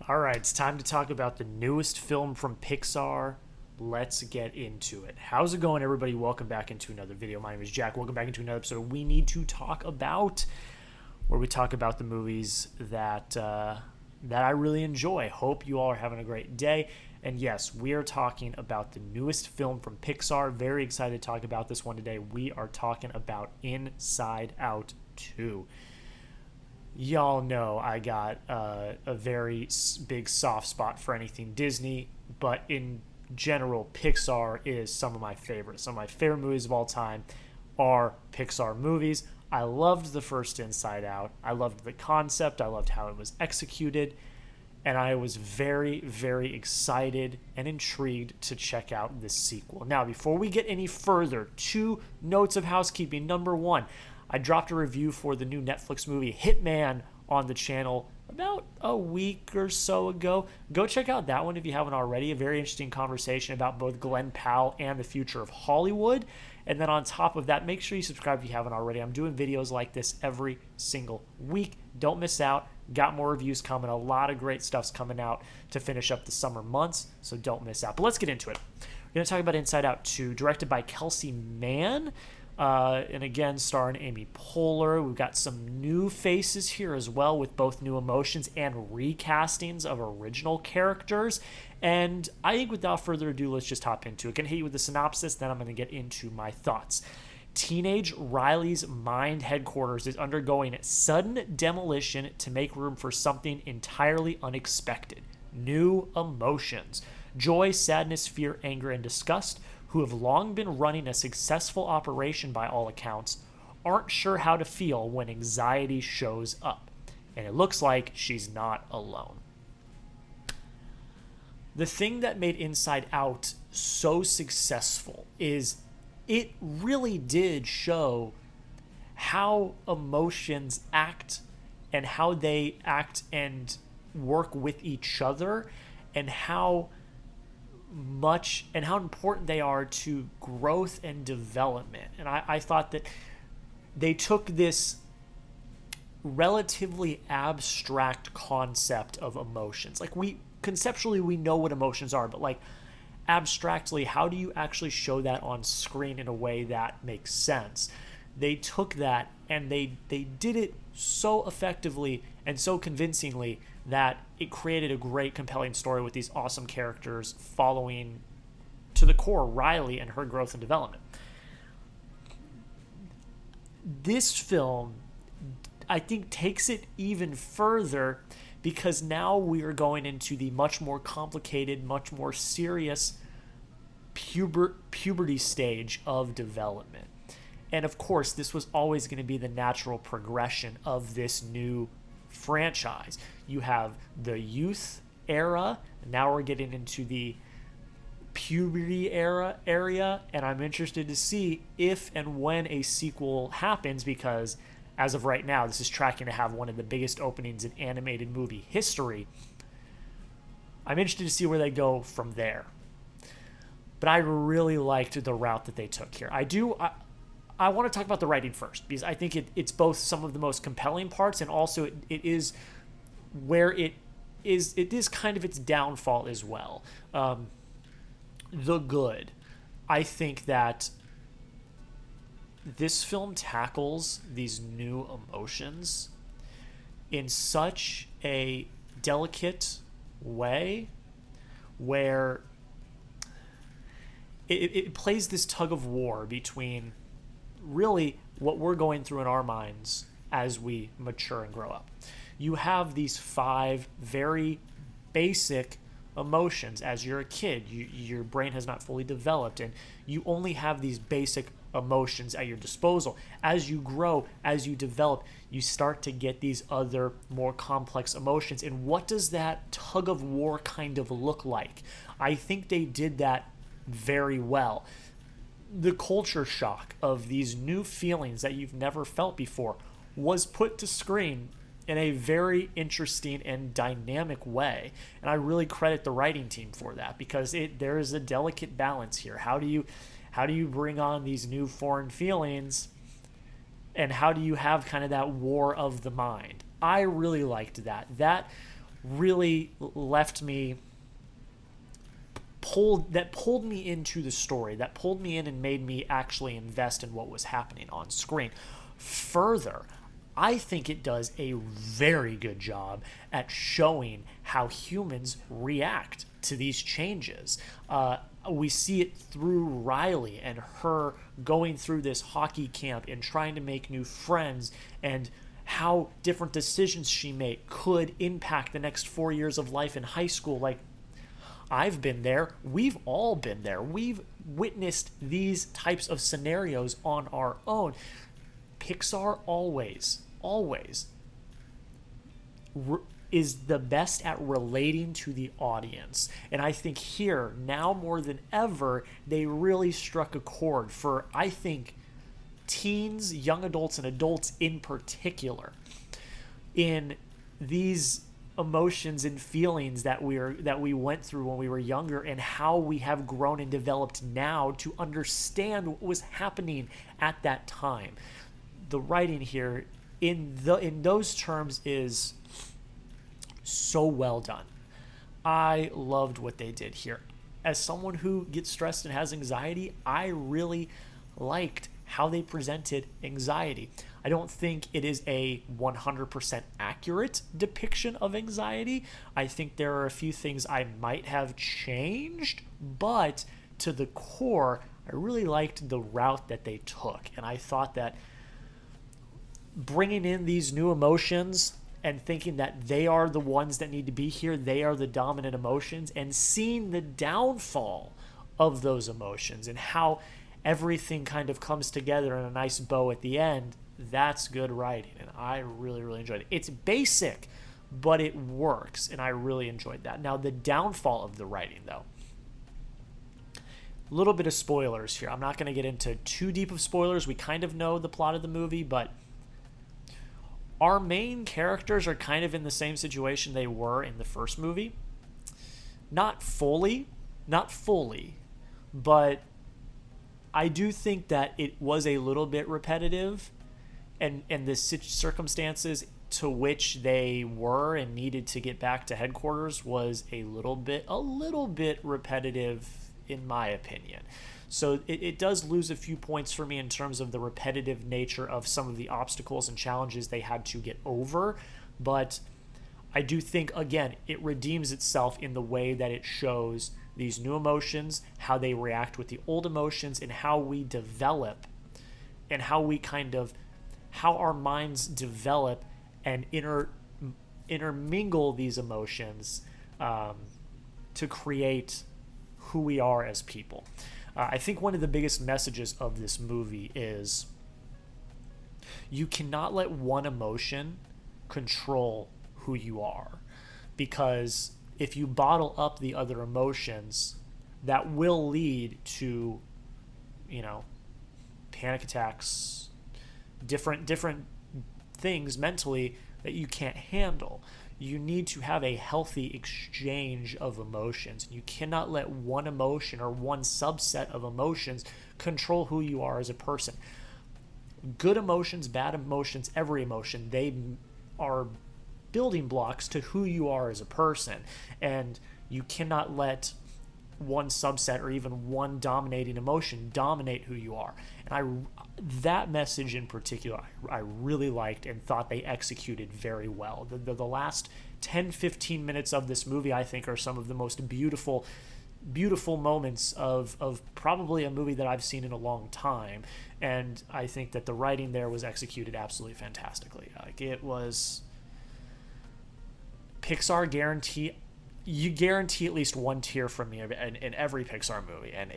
All right, it's time to talk about the newest film from Pixar. Let's get into it. How's it going, everybody? Welcome back into another video. My name is Jack. Welcome back into another episode. We need to talk about where we talk about the movies that I really enjoy. Hope you all are having a great day. And yes, we are talking about the newest film from Pixar. Very excited to talk about this one today. We are talking about Inside Out 2. Y'all know I got a very big soft spot for anything Disney, but in general, Pixar is some of my favorites. Some of my favorite movies of all time are Pixar movies. I loved the first Inside Out. I loved the concept. I loved how it was executed. And I was very, very excited and intrigued to check out this sequel. Now, before we get any further, 2 notes of housekeeping. Number 1, I dropped a review for the new Netflix movie Hitman on the channel about a week or so ago. Go check out that one if you haven't already. A very interesting conversation about both Glenn Powell and the future of Hollywood. And then on top of that, make sure you subscribe if you haven't already. I'm doing videos like this every single week. Don't miss out. Got more reviews coming. A lot of great stuff's coming out to finish up the summer months, so don't miss out. But let's get into it. We're going to talk about Inside Out 2, directed by Kelsey Mann. And again, starring Amy Poehler. We've got some new faces here as well, with both new emotions and recastings of original characters. And I think without further ado, let's just hop into it. Going to hit you with the synopsis, then I'm going to get into my thoughts. Teenage Riley's mind headquarters is undergoing sudden demolition to make room for something entirely unexpected. New emotions. Joy, sadness, fear, anger, and disgust, who have long been running a successful operation by all accounts, aren't sure how to feel when anxiety shows up. And it looks like she's not alone. The thing that made Inside Out so successful is it really did show how emotions act and how they act and work with each other, and how much and how important they are to growth and development. And I thought that they took this relatively abstract concept of emotions. Like, conceptually we know what emotions are, but like abstractly, how do you actually show that on screen in a way that makes sense? They took that and they did it so effectively and so convincingly that it created a great, compelling story with these awesome characters following to the core Riley and her growth and development. This film, I think, takes it even further, because now we are going into the much more complicated, much more serious puberty stage of development. And of course, this was always going to be the natural progression of this new franchise. You have the youth era, now we're getting into the puberty area, and I'm interested to see if and when a sequel happens, because as of right now, this is tracking to have one of the biggest openings in animated movie history. I'm interested to see where they go from there. But I really liked the route that they took here. I want to talk about the writing first, because I think it's both some of the most compelling parts, and also it is where it is kind of its downfall as well. The good. I think that this film tackles these new emotions in such a delicate way, where it plays this tug of war between really what we're going through in our minds as we mature and grow up. You have these 5 very basic emotions. As you're a kid, your brain has not fully developed, and you only have these basic emotions at your disposal. As you grow, as you develop, you start to get these other more complex emotions. And what does that tug of war kind of look like? I think they did that very well. The culture shock of these new feelings that you've never felt before was put to screen in a very interesting and dynamic way. And I really credit the writing team for that, because there is a delicate balance here. How do you bring on these new foreign feelings, and how do you have kind of that war of the mind? I really liked that. That really left me pulled me into the story, that pulled me in and made me actually invest in what was happening on screen. Further, I think it does a very good job at showing how humans react to these changes. We see it through Riley and her going through this hockey camp and trying to make new friends, and how different decisions she made could impact the next 4 years of life in high school. Like, I've been there. We've all been there. We've witnessed these types of scenarios on our own. Pixar always is the best at relating to the audience. And I think here, now more than ever, they really struck a chord for, I think, teens, young adults, and adults in particular, in these emotions and feelings that we went through when we were younger, and how we have grown and developed now to understand what was happening at that time. The writing here in those terms is so well done. I loved what they did here. As someone who gets stressed and has anxiety, I really liked how they presented anxiety. I don't think it is a 100% accurate depiction of anxiety. I think there are a few things I might have changed, but to the core, I really liked the route that they took. And I thought that bringing in these new emotions and thinking that they are the ones that need to be here, they are the dominant emotions, and seeing the downfall of those emotions and how everything kind of comes together in a nice bow at the end, that's good writing, and I really, really enjoyed it. It's basic, but it works, and I really enjoyed that. Now, the downfall of the writing, though. A little bit of spoilers here. I'm not going to get into too deep of spoilers. We kind of know the plot of the movie, but our main characters are kind of in the same situation they were in the first movie. Not fully, but I do think that it was a little bit repetitive, and the circumstances to which they were and needed to get back to headquarters was a little bit repetitive, in my opinion. So it does lose a few points for me in terms of the repetitive nature of some of the obstacles and challenges they had to get over. But I do think, again, it redeems itself in the way that it shows these new emotions, how they react with the old emotions, and how we develop, and how our minds develop and intermingle these emotions to create who we are as people. I think one of the biggest messages of this movie is you cannot let one emotion control who you are, because if you bottle up the other emotions, that will lead to, panic attacks, different things mentally that you can't handle. You need to have a healthy exchange of emotions. You cannot let one emotion or one subset of emotions control who you are as a person. Good emotions, bad emotions, every emotion, they are building blocks to who you are as a person. And you cannot let one subset or even one dominating emotion dominate who you are. And that message in particular, I really liked and thought they executed very well. The last 10-15 minutes of this movie, I think, are some of the most beautiful moments of probably a movie that I've seen in a long time. And I think that the writing there was executed absolutely fantastically. Like, it was Pixar guarantee at least one tear from me in every Pixar movie, and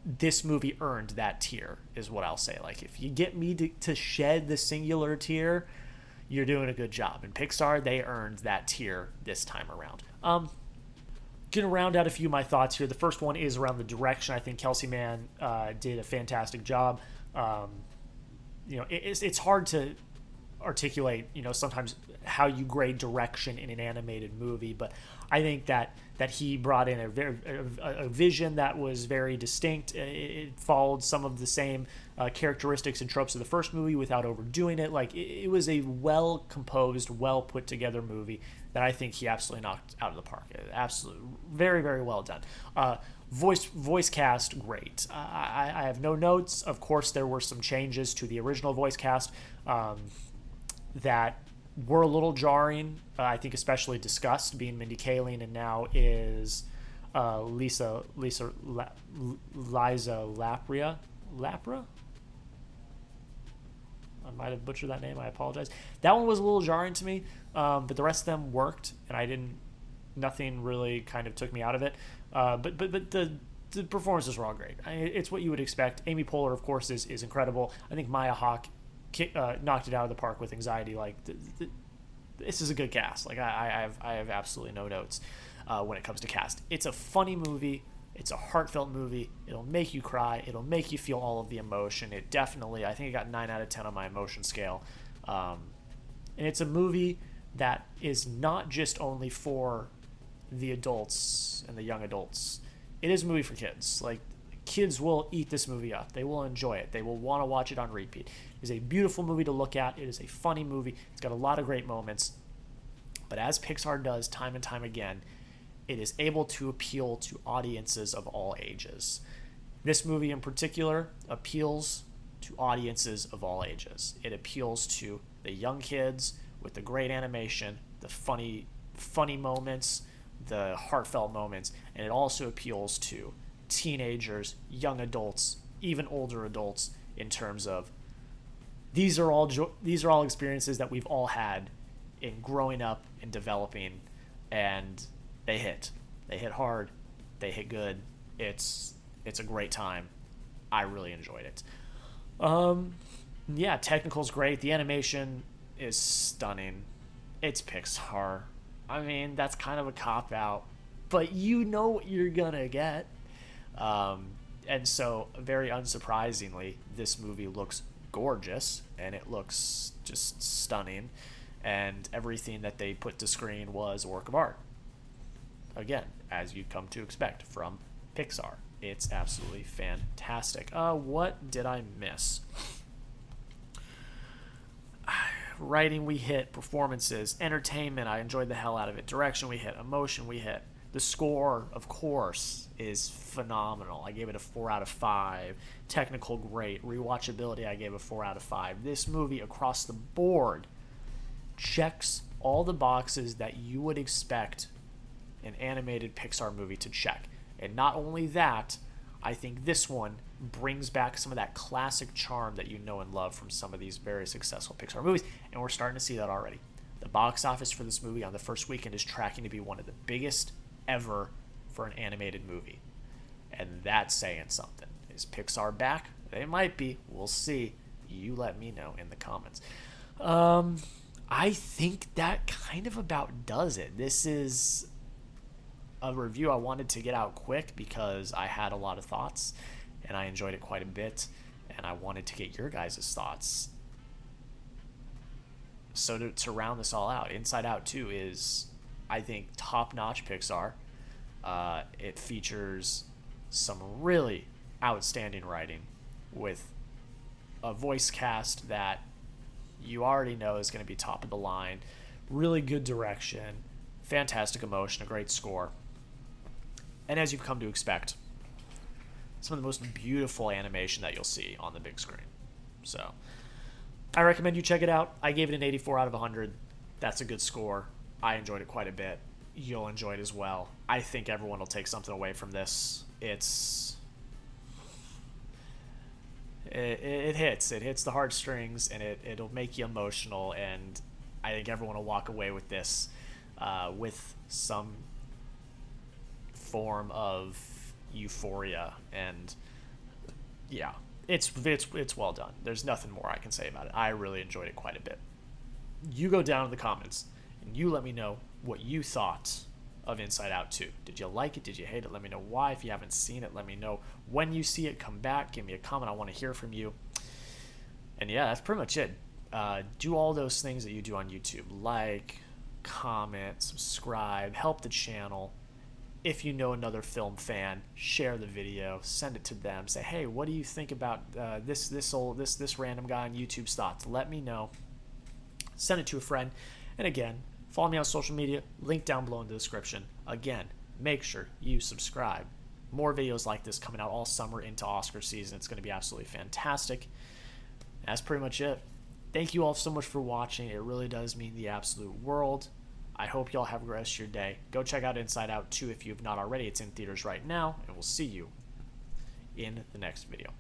this movie earned that tear, is what I'll say. Like, if you get me to shed the singular tear, you're doing a good job. And Pixar, they earned that tear this time around. Gonna round out a few of my thoughts here. The first one is around the direction. I think Kelsey Mann did a fantastic job. It's hard to articulate, sometimes how you grade direction in an animated movie, but I think that he brought in a vision that was very distinct. It followed some of the same characteristics and tropes of the first movie without overdoing it. Like, it was a well composed, well put together movie. that I think he absolutely knocked out of the park. Absolutely, very, very well done. Voice cast, great. I have no notes. Of course, there were some changes to the original voice cast that were a little jarring. I think especially Disgust being Mindy Kaling, and now is Liza Lapira. I might have butchered that name. I apologize. That one was a little jarring to me, but the rest of them worked, and nothing really kind of took me out of it. But the performances were all great. It's what you would expect. Amy Poehler, of course, is incredible. I think Hawke knocked it out of the park with Anxiety. Like this is a good cast. Like I have absolutely no notes when it comes to cast. It's a funny movie. It's a heartfelt movie. It'll make you cry. It'll make you feel all of the emotion. It definitely, I think it got 9 out of 10 on my emotion scale. And it's a movie that is not just only for the adults and the young adults. It is a movie for kids. Like, kids will eat this movie up. They will enjoy it. They will want to watch it on repeat. It is a beautiful movie to look at. It is a funny movie. It's got a lot of great moments. But as Pixar does time and time again, it is able to appeal to audiences of all ages. This movie in particular appeals to audiences of all ages. It appeals to the young kids with the great animation, the funny moments, the heartfelt moments, and it also appeals to teenagers, young adults, even older adults, in terms of these are all experiences that we've all had in growing up and developing, and they hit hard, they hit good. It's a great time. I really enjoyed it. Yeah, technical's great. The animation is stunning. It's Pixar. I mean, that's kind of a cop-out, but you know what you're gonna get. And so, very unsurprisingly, this movie looks gorgeous, and it looks just stunning, and everything that they put to screen was a work of art. Again, as you'd come to expect from Pixar. It's absolutely fantastic. What did I miss? Writing, we hit. Performances, entertainment, I enjoyed the hell out of it. Direction, we hit. Emotion, we hit. The score, of course, is phenomenal. I gave it a 4 out of 5. Technical, great. Rewatchability, I gave a 4 out of 5. This movie, across the board, checks all the boxes that you would expect an animated Pixar movie to check. And not only that, I think this one brings back some of that classic charm that you know and love from some of these very successful Pixar movies, and we're starting to see that already. The box office for this movie on the first weekend is tracking to be one of the biggest ever for an animated movie. And that's saying something. Is Pixar back? They might be. We'll see. You let me know in the comments. I think that kind of about does it. This is a review I wanted to get out quick because I had a lot of thoughts and I enjoyed it quite a bit, and I wanted to get your guys' thoughts. So to round this all out, Inside Out 2 is, I think, top-notch Pixar. It features some really outstanding writing with a voice cast that you already know is going to be top of the line, really good direction, fantastic emotion, a great score. And as you've come to expect, some of the most beautiful animation that you'll see on the big screen. So I recommend you check it out. I gave it an 84 out of 100. That's a good score. I enjoyed it quite a bit. You'll enjoy it as well. I think everyone will take something away from this. It hits. It hits the heartstrings, and it'll make you emotional, and I think everyone will walk away with this with some form of euphoria, and yeah, it's well done. There's nothing more I can say about it. I really enjoyed it quite a bit. You go down in the comments and you let me know what you thought of Inside Out 2. Did you like it? Did you hate it? Let me know why. If you haven't seen it, let me know when you see it. Come back, give me a comment. I want to hear from you. And yeah, that's pretty much it. Do all those things that you do on YouTube. Like, comment, subscribe, help the channel. If you know another film fan, share the video, send it to them. Say, hey, what do you think about this random guy on YouTube's thoughts? Let me know. Send it to a friend. And again, Follow me on social media, link down below in the description. Again, make sure you subscribe. More videos like this coming out all summer into Oscar season. It's going to be absolutely fantastic. That's pretty much it. Thank you all so much for watching. It really does mean the absolute world. I hope y'all have a great rest of your day. Go check out Inside Out 2 if you have not already. It's in theaters right now, and we'll see you in the next video.